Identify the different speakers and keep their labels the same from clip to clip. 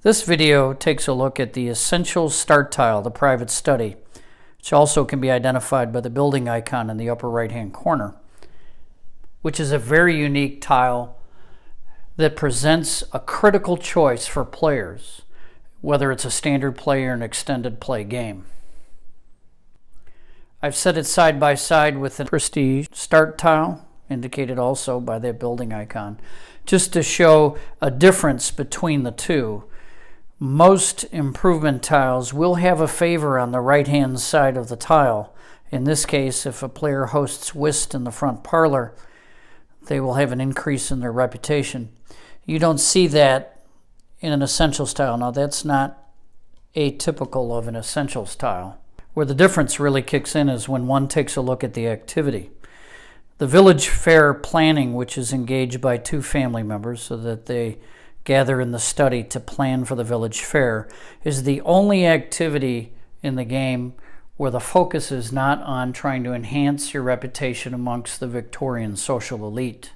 Speaker 1: This video takes a look at the essential start tile, the private study, which also can be identified by the building icon in the upper right-hand corner, which is a very unique tile that presents a critical choice for players, whether it's a standard play or an extended play game. I've set it side by side with the prestige start tile, indicated also by that building icon, just to show a difference between the two. Most improvement tiles will have a favor on the right-hand side of the tile. In this case, if a player hosts whist in the front parlor, they will have an increase in their reputation. You don't see that in an essentials tile. Now, that's not atypical of an essentials tile. Where the difference really kicks in is when one takes a look at the activity. The village fair planning, which is engaged by two family members so that they gather in the study to plan for the village fair, is the only activity in the game where the focus is not on trying to enhance your reputation amongst the Victorian social elite.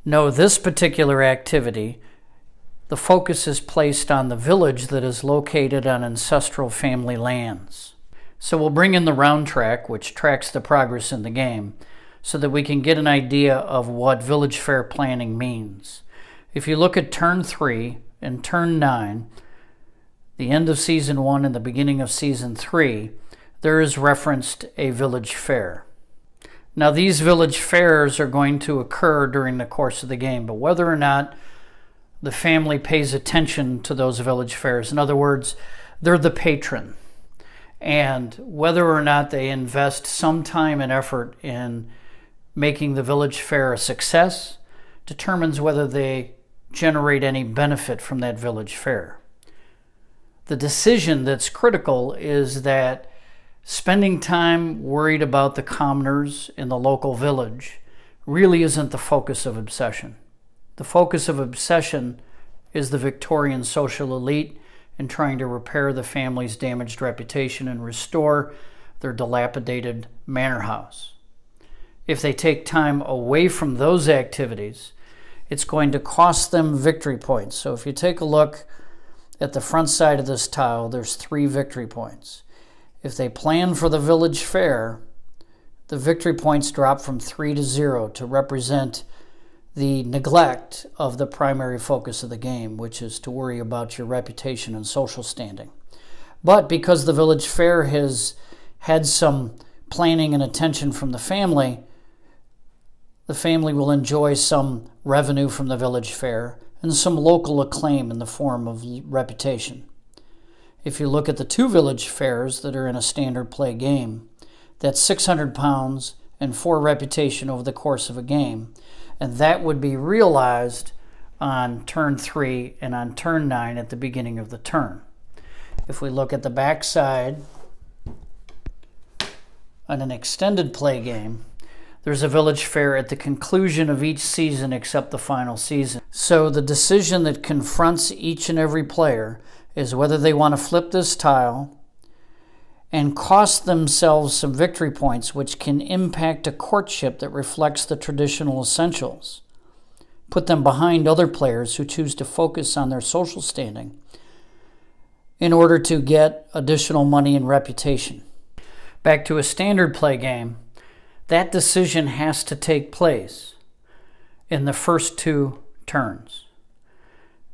Speaker 1: No, this particular activity, the focus is placed on the village that is located on ancestral family lands. So we'll bring in the round track, which tracks the progress in the game, so that we can get an idea of what village fair planning means. If you look at turn 3 and turn 9, the end of season 1 and the beginning of season 3, there is referenced a village fair. Now, these village fairs are going to occur during the course of the game, but whether or not the family pays attention to those village fairs, in other words, they're the patron, and whether or not they invest some time and effort in making the village fair a success determines whether they generate any benefit from that village fair. The decision that's critical is that spending time worried about the commoners in the local village really isn't the focus of obsession. The focus of obsession is the Victorian social elite and trying to repair the family's damaged reputation and restore their dilapidated manor house. If they take time away from those activities, it's going to cost them victory points. So if you take a look at the front side of this tile, there's 3 victory points. If they plan for the village fair, the victory points drop from 3 to 0 to represent the neglect of the primary focus of the game, which is to worry about your reputation and social standing. But because the village fair has had some planning and attention from the family will enjoy some revenue from the village fair and some local acclaim in the form of reputation. If you look at the 2 village fairs that are in a standard play game, that's 600 pounds and 4 reputation over the course of a game, and that would be realized on turn 3 and on turn 9 at the beginning of the turn. If we look at the back side on an extended play game, there's a village fair at the conclusion of each season except the final season. So the decision that confronts each and every player is whether they want to flip this tile and cost themselves some victory points, which can impact a courtship that reflects the traditional essentials, put them behind other players who choose to focus on their social standing in order to get additional money and reputation. Back to a standard play game, that decision has to take place in the first 2 turns.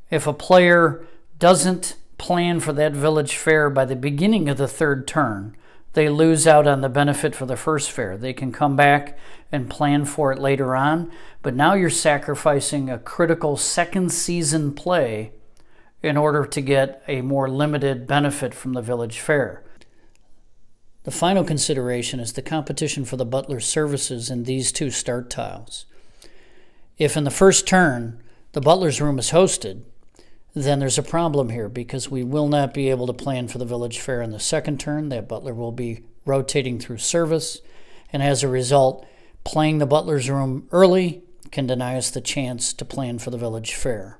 Speaker 1: If a player doesn't plan for that village fair by the beginning of the 3rd turn, they lose out on the benefit for the first fair. They can come back and plan for it later on, but now you're sacrificing a critical second season play in order to get a more limited benefit from the village fair. The final consideration is the competition for the butler's services in these 2 start tiles. If in the first turn the butler's room is hosted, then there's a problem here because we will not be able to plan for the village fair in the second turn. That butler will be rotating through service, and as a result, playing the butler's room early can deny us the chance to plan for the village fair.